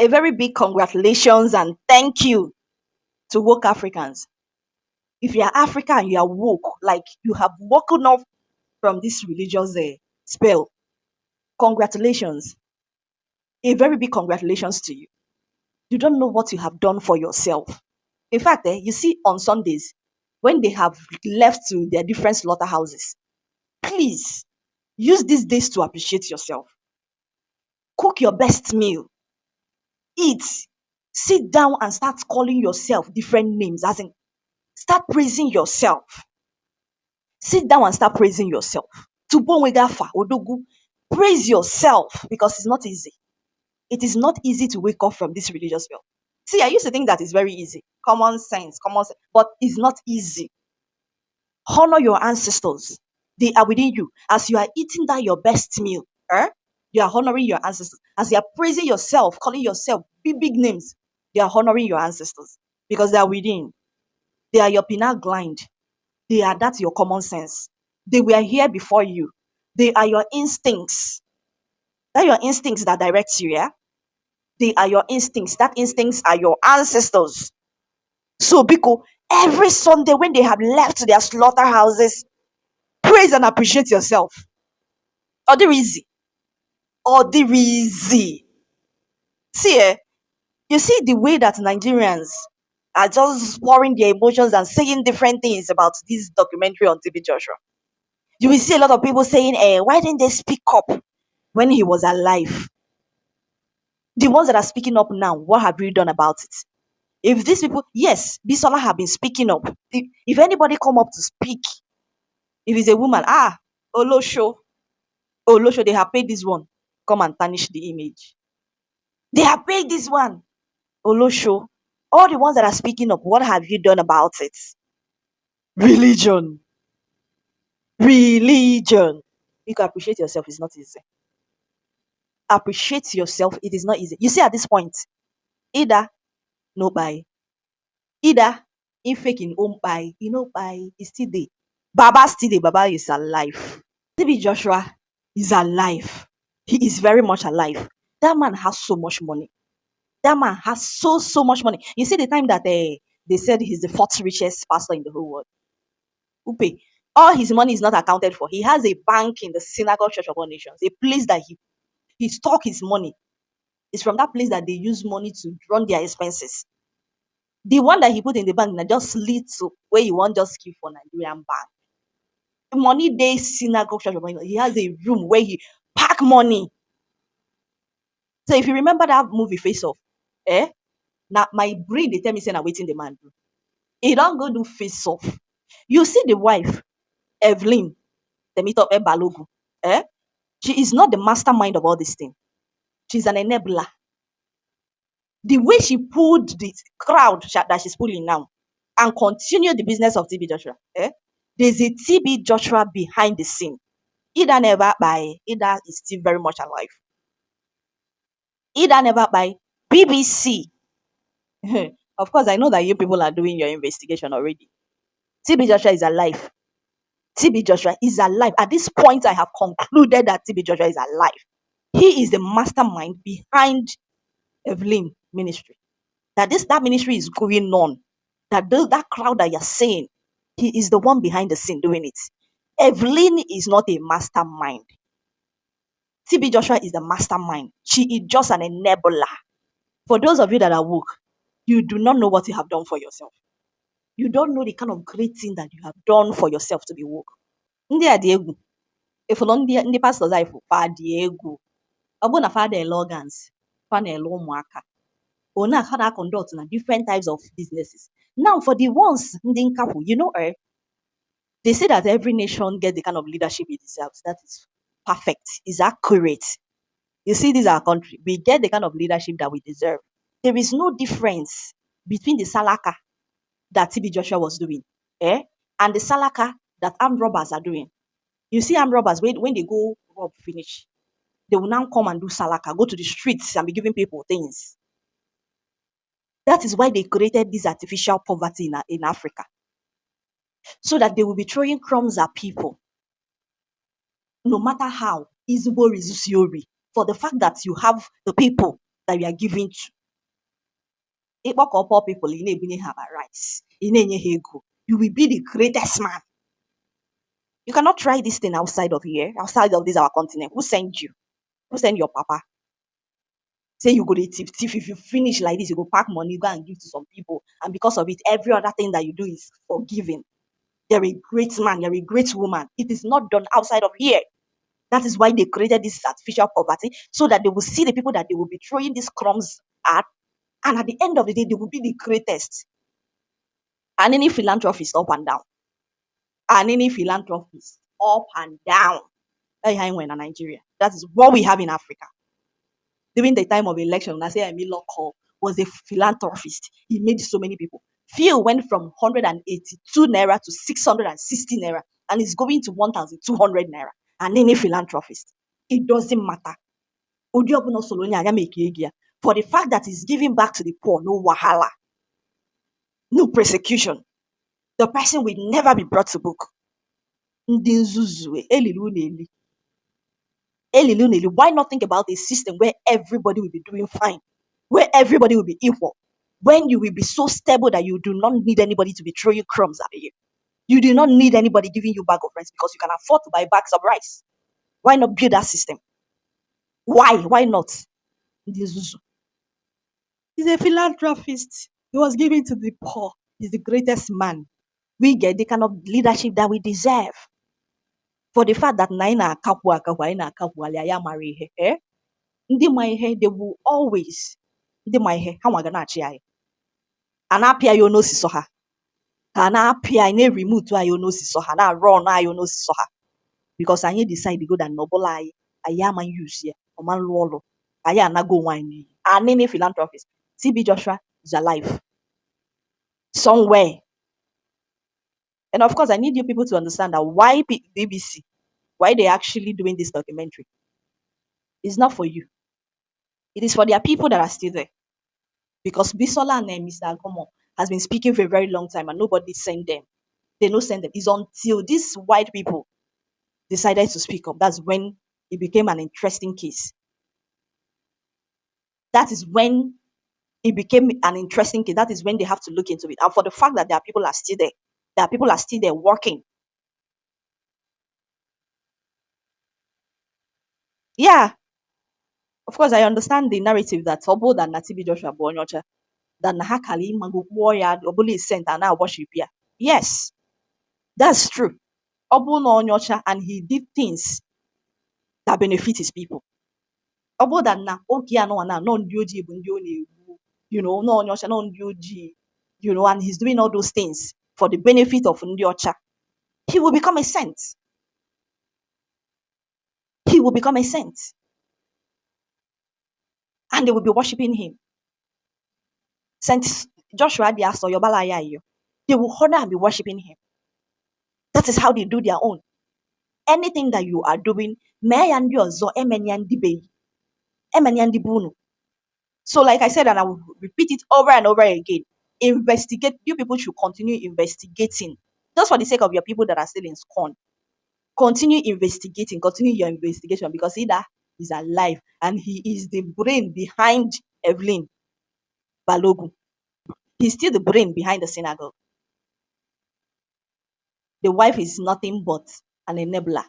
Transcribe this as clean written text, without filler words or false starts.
A very big congratulations and thank you to woke Africans. If you are African, you are woke, like you have woken up from this religious spell. Congratulations. A very big congratulations to you. You don't know what you have done for yourself. In fact, you see on Sundays, when they have left to their different slaughterhouses, please use these days to appreciate yourself. Cook your best meal. Eat. Sit down and start calling yourself different names, as in start praising yourself. Sit down and start praising yourself. Tubonwegafa, Odogu. Praise yourself because it's not easy. It is not easy to wake up from this religious spell. See, I used to think that it's very easy. Common sense, but it's not easy. Honor your ancestors. They are within you. As you are eating that your best meal, you are honoring your ancestors. As you are praising yourself, calling yourself big names, you are honoring your ancestors because they are within. They are your pineal gland. That's your common sense. They were here before you. They are your instincts. They're your instincts that direct you, yeah? They are your instincts. That instincts are your ancestors. So, Biko, every Sunday when they have left their slaughterhouses, praise and appreciate yourself. Odirizi. See, you see the way that Nigerians are just pouring their emotions and saying different things about this documentary on TB Joshua. You will see a lot of people saying, why didn't they speak up when he was alive? The ones that are speaking up now, what have you done about it? If these people, yes, Bisola have been speaking up. If anybody come up to speak, if it's a woman, Olosho, they have paid this one. Come and tarnish the image. They have paid this one. Olosho, all the ones that are speaking up, what have you done about it? Religion. You can appreciate yourself. It's not easy. Appreciate yourself. It is not easy. You see, at this point, either no buy, either in fake in home buy, it's still there. Baba still there. Baba is alive. TB Joshua is alive. He is very much alive. That man has so much money. That man has so much money. You see the time that they said he's the fourth richest pastor in the whole world. Upe, all his money is not accounted for. He has a bank in the Synagogue Church of All Nations, a place that he stock his money. It's from that place that they use money to run their expenses. The one that he put in the bank now just leads to where you want just keep for Nigerian bank. Money day Synagogue Church of All Nations. He has a room where he pack money. So if you remember that movie Face Off, now my brain they tell me saying I'm waiting the man do. He don't go do Face Off. You see the wife, Evelyn Balogun, she is not the mastermind of all this thing. She's an enabler. The way she pulled the crowd that she's pulling now and continue the business of TB Joshua, there's a TB Joshua behind the scene. IDAN never by IDAN is still very much alive. IDAN never by BBC. Of course, I know that you people are doing your investigation already. TB Joshua is alive. TB Joshua is alive. At this point, I have concluded that TB Joshua is alive. He is the mastermind behind Evelyn ministry. That ministry is going on. That crowd that you're saying, he is the one behind the scene doing it. Evelyn is not a mastermind. TB Joshua is the mastermind. She is just an enabler. For those of you that are woke, you do not know what you have done for yourself. You don't know the kind of great thing that you have done for yourself to be woke. Ndị a dị egwu. Ifụlọ ndị pastors anyị fa dị egwu. Ọ bụ na fa dị organs, fa na-ele ụmụaka. Ona how that conduct na different types of businesses. Now for the ones ndị nkapụ, they say that every nation gets the kind of leadership it deserves. That is perfect. Is accurate. You see, this is our country. We get the kind of leadership that we deserve. There is no difference between the salaka that TB Joshua was doing, and the salaka that armed robbers are doing. You see, armed robbers, when they go rob finish, they will now come and do salaka, go to the streets and be giving people things. That is why they created this artificial poverty in Africa. So that they will be throwing crumbs at people. No matter how, Izugbo Rizusiori, for the fact that you have the people that we are giving to. Ịkpọkọ poor people, ị na-ebunye ha rice, ị na-enye ha ego. You will be the greatest man. You cannot try this thing outside of here, outside of this our continent. Who sent you? Who sent your papa? Say you go to thief. If you finish like this, you go pack money, go and give to some people. And because of it, every other thing that you do is forgiven. You're a great man, you're a great woman. It is not done outside of here. That is why they created this artificial poverty, so that they will see the people that they will be throwing these crumbs at. And at the end of the day, they will be the greatest. And any philanthropist up and down. And any philanthropist up and down. That's how in Nigeria. That is what we have in Africa. During the time of election, when I say Emilio Call was a philanthropist. He made so many people. Fuel went from 182 naira to 660 naira, and it's going to 1,200 naira. And any philanthropist, it doesn't matter. For the fact that he's giving back to the poor, no wahala, no persecution. The person will never be brought to book. Why not think about a system where everybody will be doing fine, where everybody will be equal, when you will be so stable that you do not need anybody to be throwing crumbs at you. You do not need anybody giving you bag of rice because you can afford to buy bags of rice. Why not build that system? Why? Why not? He's a philanthropist. He was giving to the poor. He's the greatest man. We get the kind of leadership that we deserve. For the fact that naina kapwa marry eh? They will always and apia yo no si so ha. Na apia ne remote to ayo no si so ha. Na run ayo no si so ha. Because I decide to go that noble I am use here. O man lolo. I na go wine. And any philanthropist. TB Joshua is alive. Somewhere. And of course, I need you people to understand that why BBC, why they're actually doing this documentary. It's not for you. It is for their people that are still there. Because Bisola and Mr. Agomo has been speaking for a very long time and nobody sent them. They don't send them. It's until these white people decided to speak up. That's when it became an interesting case. That is when it became an interesting case. That is when they have to look into it. And for the fact that there are people are still there, working. Yeah. Of course, I understand the narrative that Obo than Natibi Joshua Bonyocha, that Nahakali Mangu Warrior, Obuli is sent and now worship here. Yes, that's true. Obo no Onyocha, and he did things that benefit his people. Obo than na okay no ndioji no Onyocha, no ndioji, and he's doing all those things for the benefit of Ndiocha. He will become a saint. He will become a saint. And they will be worshiping him. Saint Joshua Diaso Yobala Yayo. They will honor and be worshiping him. That is how they do their own. Anything that you are doing, so like I said, and I will repeat it over and over again, investigate. You people should continue investigating. Just for the sake of your people that are still in SCOAN. Continue investigating, continue your investigation, because Ida is alive and he is the brain behind Evelyn Balogun. He's still the brain behind the synagogue. The wife is nothing but an enabler.